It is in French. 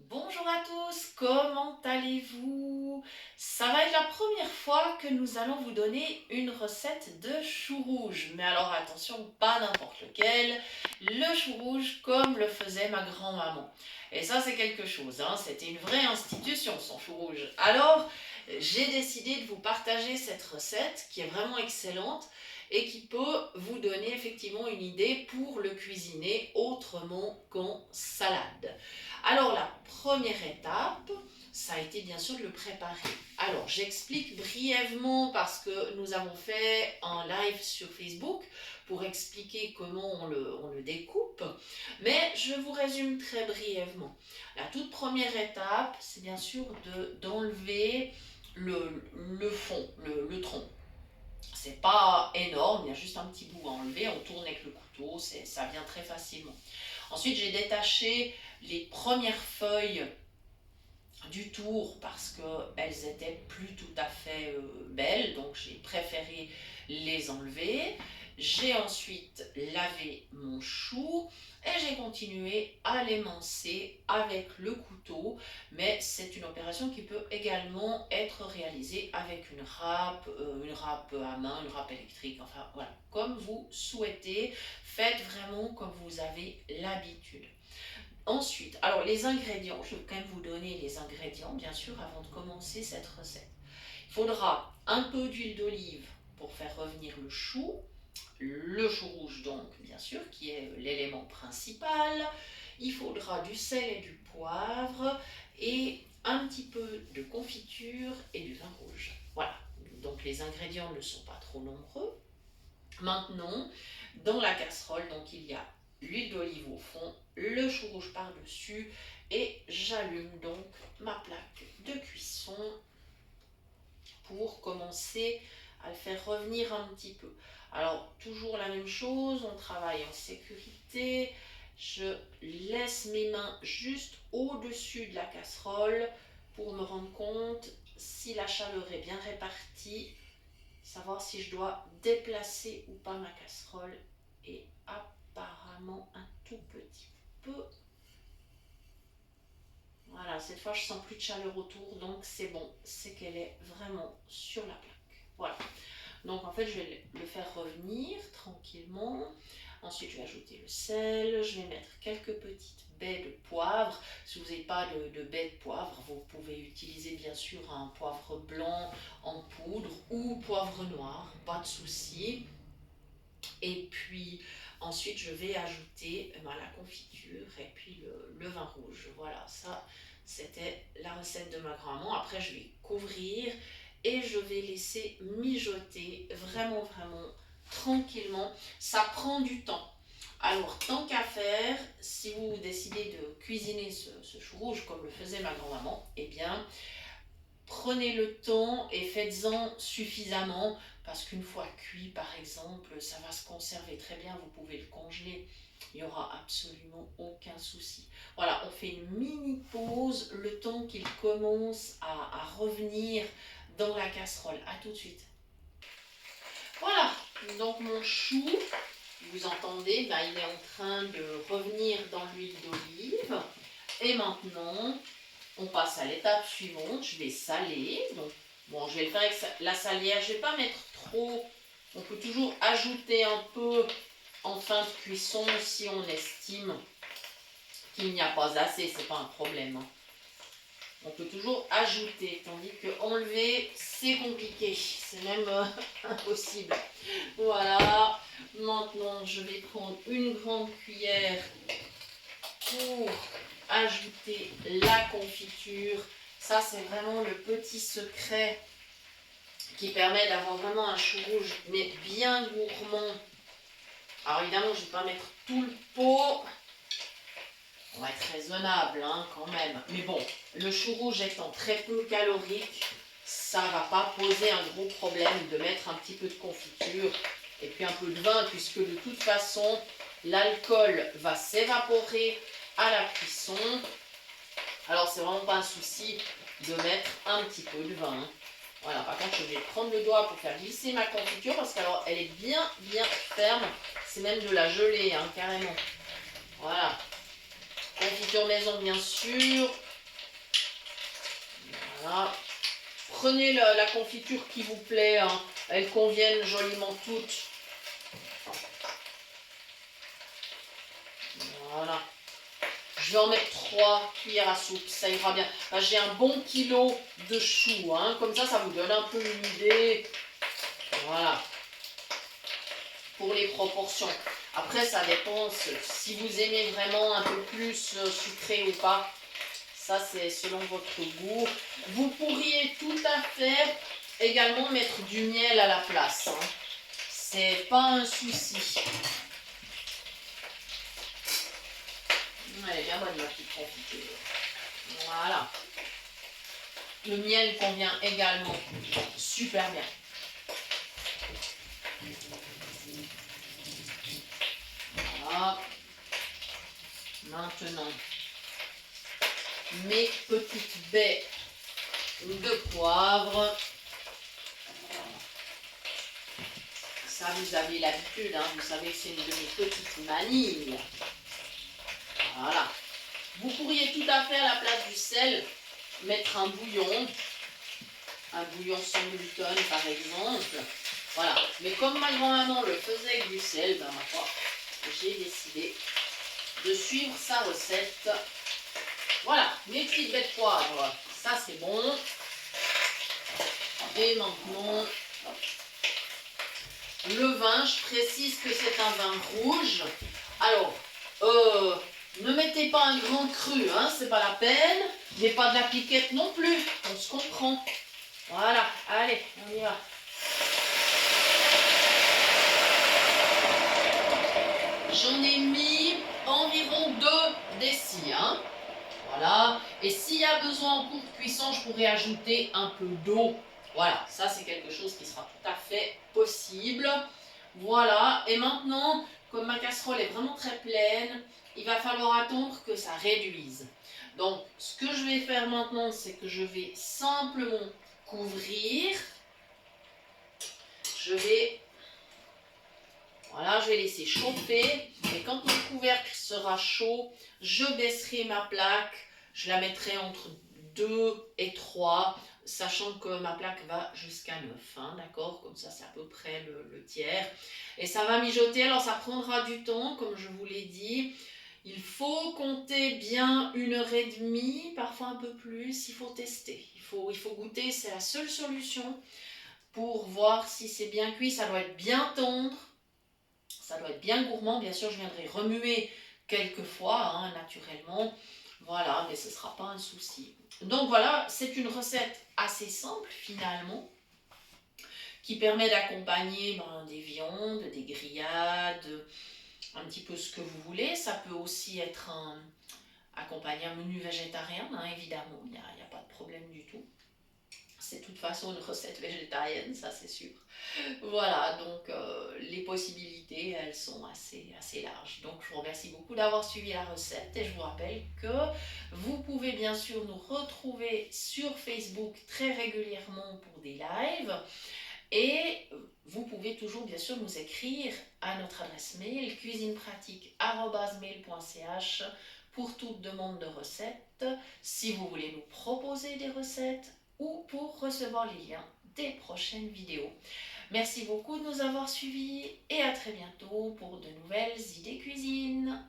Bonjour à tous, comment allez-vous? Ça va être la première fois que nous allons vous donner une recette de chou rouge. Mais alors attention, pas n'importe lequel, le chou rouge comme le faisait ma grand-maman. Et ça c'est quelque chose, hein, c'était une vraie institution son chou rouge. Alors j'ai décidé de vous partager cette recette qui est vraiment excellente et qui peut vous donner effectivement une idée pour le cuisiner autrement qu'en salade. Alors la première étape, ça a été bien sûr de le préparer. Alors j'explique brièvement parce que nous avons fait un live sur Facebook pour expliquer comment on le découpe, mais je vous résume très brièvement. La toute première étape, c'est bien sûr d'enlever le fond, le tronc. C'est pas énorme, il y a juste un petit bout à enlever, on tourne avec le couteau, ça vient très facilement. Ensuite, j'ai détaché les premières feuilles du tour parce qu'elles étaient plus tout à fait belles, donc j'ai préféré les enlever. J'ai ensuite lavé mon chou et j'ai continué à l'émincer avec le couteau, mais c'est une opération qui peut également être réalisée avec une râpe à main, une râpe électrique, enfin voilà, comme vous souhaitez, faites vraiment comme vous avez l'habitude. Ensuite, alors les ingrédients, je vais quand même vous donner les ingrédients, bien sûr, avant de commencer cette recette. Il faudra un peu d'huile d'olive pour faire revenir le chou rouge donc, bien sûr, qui est l'élément principal. Il faudra du sel et du poivre et un petit peu de confiture et du vin rouge. Voilà, donc les ingrédients ne sont pas trop nombreux. Maintenant, dans la casserole, donc il y a l'huile d'olive au fond, le chou rouge par-dessus et j'allume donc ma plaque de cuisson pour commencer à le faire revenir un petit peu. Alors, toujours la même chose, on travaille en sécurité. Je laisse mes mains juste au-dessus de la casserole pour me rendre compte si la chaleur est bien répartie, savoir si je dois déplacer ou pas ma casserole, et apparemment un tout petit peu. Voilà, cette fois je sens plus de chaleur autour, donc c'est bon, c'est qu'elle est vraiment sur la plaque. Voilà, donc en fait je vais le faire revenir tranquillement. Ensuite je vais ajouter le sel, je vais mettre quelques petites baies de poivre. Si vous n'avez pas de baies de poivre, vous pouvez utiliser bien sûr un poivre blanc en poudre ou poivre noir, pas de souci. Et puis ensuite je vais ajouter la confiture et puis le vin rouge. Voilà, ça c'était la recette de ma grand-maman. Après je vais couvrir et je vais laisser mijoter vraiment tranquillement. Ça prend du temps. Alors tant qu'à faire, si vous décidez de cuisiner ce chou rouge comme le faisait ma grand-maman, eh bien prenez le temps et faites-en suffisamment parce qu'une fois cuit, par exemple, ça va se conserver très bien. Vous pouvez le congeler. Il n'y aura absolument aucun souci. Voilà, on fait une mini pause le temps qu'il commence à revenir dans la casserole. À tout de suite. Voilà, donc mon chou, vous entendez, ben, il est en train de revenir dans l'huile d'olive. Et maintenant, on passe à l'étape suivante, je vais saler. Donc, bon, je vais le faire avec la salière, je ne vais pas mettre trop. On peut toujours ajouter un peu en fin de cuisson si on estime qu'il n'y a pas assez, c'est pas un problème. On peut toujours ajouter, tandis que enlever, c'est compliqué, c'est même impossible. Voilà, maintenant je vais prendre une grande cuillère pour ajouter la confiture. Ça, c'est vraiment le petit secret qui permet d'avoir vraiment un chou rouge, mais bien gourmand. Alors évidemment, je ne vais pas mettre tout le pot. On va être raisonnable hein, quand même. Mais bon, le chou rouge étant très peu calorique, ça ne va pas poser un gros problème de mettre un petit peu de confiture et puis un peu de vin, puisque de toute façon, l'alcool va s'évaporer à la cuisson. Alors c'est vraiment pas un souci de mettre un petit peu de vin. Voilà, par contre je vais prendre le doigt pour faire glisser ma confiture parce qu'alors elle est bien ferme. C'est même de la gelée, hein, carrément. Voilà. Confiture maison bien sûr. Voilà. Prenez la confiture qui vous plaît, hein. Elles conviennent joliment toutes. Voilà. Je vais en mettre 3 cuillères à soupe, ça ira bien. Enfin, j'ai un bon kilo de choux, hein. Comme ça vous donne un peu une idée. Voilà. Pour les proportions. Après, ça dépend si vous aimez vraiment un peu plus sucré ou pas. Ça, c'est selon votre goût. Vous pourriez tout à fait également mettre du miel à la place, hein. C'est pas un souci. Elle est bien bonne, ma petite confiture. Voilà. Le miel convient également super bien. Voilà. Maintenant, mes petites baies de poivre. Ça, vous avez l'habitude, hein, vous savez que c'est une de mes petites manies. Voilà. Vous pourriez tout à fait, à la place du sel, mettre un bouillon sans gluten par exemple. Voilà. Mais comme ma grand-maman le faisait avec du sel, ben ma foi, j'ai décidé de suivre sa recette. Voilà, mes petites baies de poivre, ça c'est bon. Et maintenant, le vin, je précise que c'est un vin rouge. Alors, ne mettez pas un grand cru, hein, c'est pas la peine. Mais pas de la piquette non plus, on se comprend. Voilà, allez, on y va. J'en ai mis environ 2 décis, hein. Voilà, et s'il y a besoin en cours de cuisson, je pourrais ajouter un peu d'eau. Voilà, ça c'est quelque chose qui sera tout à fait possible. Voilà, et maintenant, comme ma casserole est vraiment très pleine, il va falloir attendre que ça réduise. Donc, ce que je vais faire maintenant, c'est que je vais simplement couvrir. Voilà, je vais laisser chauffer. Et quand mon couvercle sera chaud, je baisserai ma plaque. Je la mettrai entre 2 et 3, sachant que ma plaque va jusqu'à 9, hein, d'accord? Comme ça, c'est à peu près le tiers. Et ça va mijoter, alors ça prendra du temps, comme je vous l'ai dit. Il faut compter bien 1h30, parfois un peu plus. Il faut tester, il faut goûter, c'est la seule solution pour voir si c'est bien cuit. Ça doit être bien tendre. Ça doit être bien gourmand. Bien sûr, je viendrai remuer quelques fois, hein, naturellement. Voilà, mais ce ne sera pas un souci. Donc voilà, c'est une recette assez simple finalement, qui permet d'accompagner des viandes, des grillades, un petit peu ce que vous voulez. Ça peut aussi être accompagné un menu végétarien, hein, évidemment, il n'y a pas de problème du tout. C'est de toute façon une recette végétarienne, ça c'est sûr. Voilà, donc les possibilités, elles sont assez larges. Donc je vous remercie beaucoup d'avoir suivi la recette et je vous rappelle que vous pouvez bien sûr nous retrouver sur Facebook très régulièrement pour des lives. Et vous pouvez toujours bien sûr nous écrire à notre adresse mail cuisinepratique@mail.ch pour toute demande de recettes, si vous voulez nous proposer des recettes ou pour recevoir les liens des prochaines vidéos. Merci beaucoup de nous avoir suivis et à très bientôt pour de nouvelles idées cuisine.